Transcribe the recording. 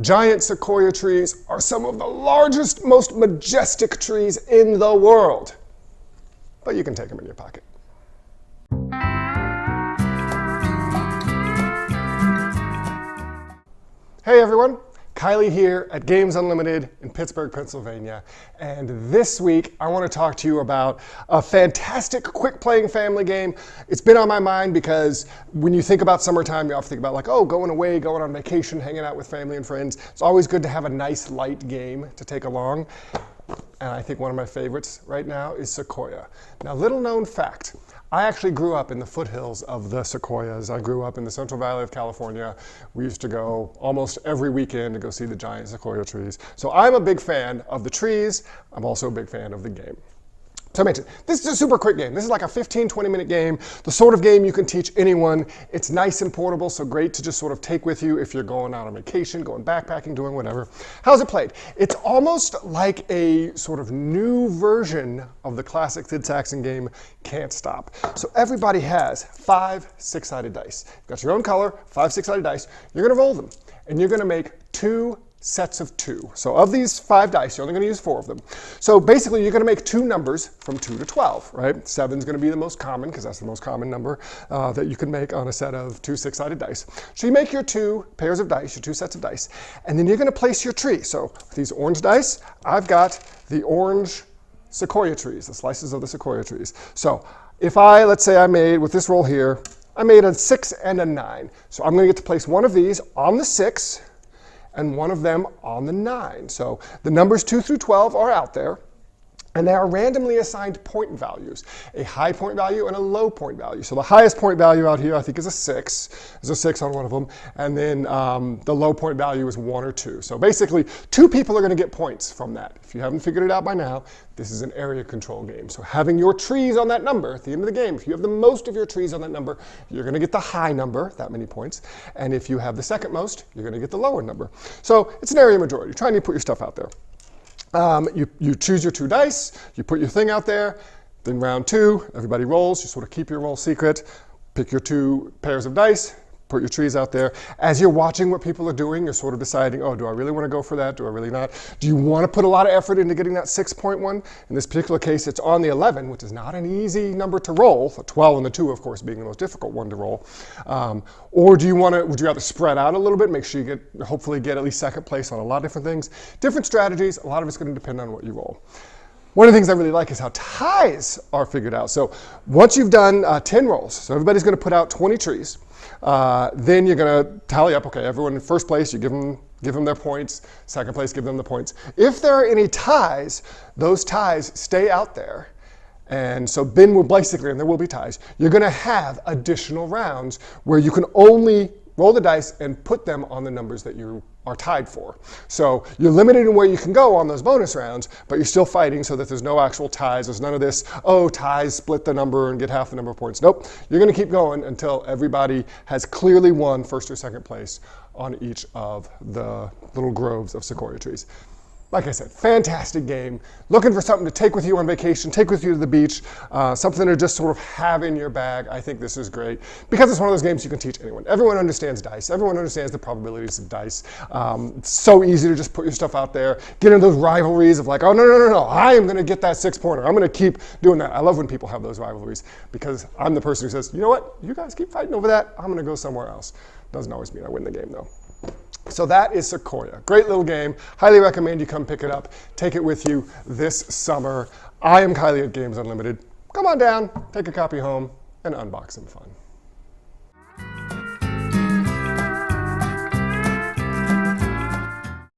Giant sequoia trees are some of the largest, most majestic trees in the world. But you can take them in your pocket. Hey everyone, Kylie here at Games Unlimited in Pittsburgh, Pennsylvania. And this week I want to talk to you about a fantastic quick playing family game. It's been on my mind because when you think about summertime, you often think about like, oh, going away, going on vacation, hanging out with family and friends. It's always good to have a nice light game to take along. And I think one of my favorites right now is Sequoia. Now, little known fact, I actually grew up in the foothills of the Sequoias. I grew up in the Central Valley of California. We used to go almost every weekend to go see the giant sequoia trees. So I'm a big fan of the trees. I'm also a big fan of the game. So I mentioned, this is a super quick game. This is like a 15, 20-minute game, the sort of game you can teach anyone. It's nice and portable, so great to just sort of take with you if you're going out on vacation, going backpacking, doing whatever. How's it played? It's almost like a sort of new version of the classic Sid Saxon game, Can't Stop. So everybody has 5 6-sided dice. You've got your own color, 5 6-sided dice. You're gonna roll them, and you're gonna make 2 sets of 2. So of these 5 dice, you're only going to use 4 of them. So basically, you're going to make 2 numbers from 2 to 12, right? 7 is going to be the most common, because that's the most common number that you can make on a set of 2 6-sided dice. So you make your 2 pairs of dice, your 2 sets of dice, and then you're going to place your tree. So with these orange dice, I've got the orange sequoia trees, the slices of the sequoia trees. So if let's say I made, with this roll here, I made a 6 and a 9. So I'm going to get to place one of these on the 6, and one of them on the 9. So the numbers 2 through 12 are out there, and they are randomly assigned point values, a high point value and a low point value. So the highest point value out here, I think, is a 6. There's a 6 on one of them, and then the low point value is 1 or 2. So basically, 2 people are going to get points from that. If you haven't figured it out by now, this is an area control game. So having your trees on that number at the end of the game, if you have the most of your trees on that number, you're going to get the high number, that many points. And if you have the second most, you're going to get the lower number. So it's an area majority. You're trying to put your stuff out there. You choose your 2 dice, you put your thing out there, then round 2, everybody rolls, you sort of keep your roll secret, pick your 2 pairs of dice, put your trees out there. As you're watching what people are doing, you're sort of deciding, oh, do I really want to go for that? Do I really not? Do you want to put a lot of effort into getting that 6.1? In this particular case, it's on the 11, which is not an easy number to roll. The 12 and the 2, of course, being the most difficult one to roll. Or would you rather spread out a little bit, make sure you hopefully get at least second place on a lot of different things? Different strategies, a lot of it's going to depend on what you roll. One of the things I really like is how ties are figured out. So once you've done 10 rolls, so everybody's going to put out 20 trees, then you're going to tally up, okay, everyone in first place, you give them their points, second place, give them the points. If there are any ties, those ties stay out there. And so then we'll basically, and there will be ties, you're going to have additional rounds where you can only roll the dice and put them on the numbers that you are tied for. So you're limited in where you can go on those bonus rounds, but you're still fighting so that there's no actual ties. There's none of this, oh, ties split the number and get half the number of points. Nope, you're going to keep going until everybody has clearly won first or second place on each of the little groves of sequoia trees. Like I said, fantastic game. Looking for something to take with you on vacation, take with you to the beach, something to just sort of have in your bag. I think this is great because it's one of those games you can teach anyone. Everyone understands dice. Everyone understands the probabilities of dice. It's so easy to just put your stuff out there, get into those rivalries of like, oh, no, I am going to get that 6-pointer. I'm going to keep doing that. I love when people have those rivalries because I'm the person who says, you know what, you guys keep fighting over that. I'm going to go somewhere else. Doesn't always mean I win the game, though. So that is Sequoia. Great little game. Highly recommend you come pick it up. Take it with you this summer. I am Kylie at Games Unlimited. Come on down, take a copy home, and unbox some fun.